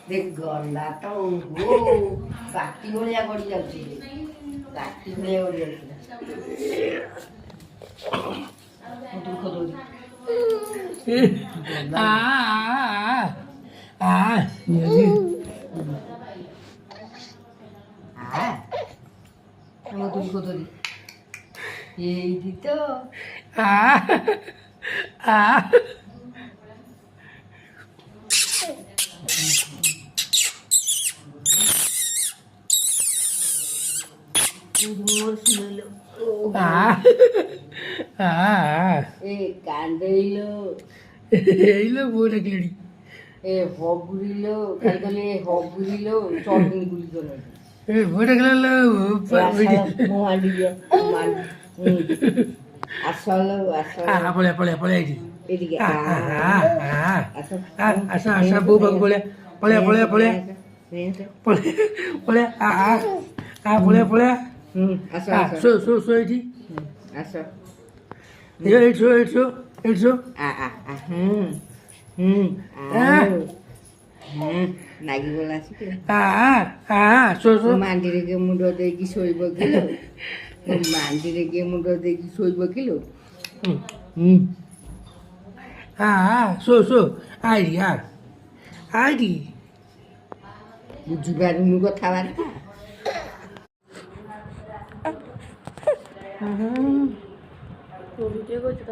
देख गला तो हो बाटी भलिया गड़ी जाउची बाटी भलिया गड़ी जाउची दुख दोरी आ दुख दोरी ये तो आ कांदलो बोल लड़ी ए हबुरिलो खाली हबुरिलो चटनी गुली करे ए बोडगलो मोआलिया আসলো পড়ে পড়ে পড়ে আইছি এদিকে আসা আসা বউ বাবু পড়ে পড়ে পড়ে পড়ে পড়ে পড়ে পড়ে পড়ে আসা সো সো সো এটি আসা এইছো এইছো এইছো নাগি বলা আছে সো সো মান্দিরে গিয়ে মুন্ড দেখি শৈব গেল মান্দিরে গিয়ে মুন্ড দেখি শৈব গেল সো সো আইডি আইডি বুঝিবার উনি কথা বার্তা ভিডিও করছো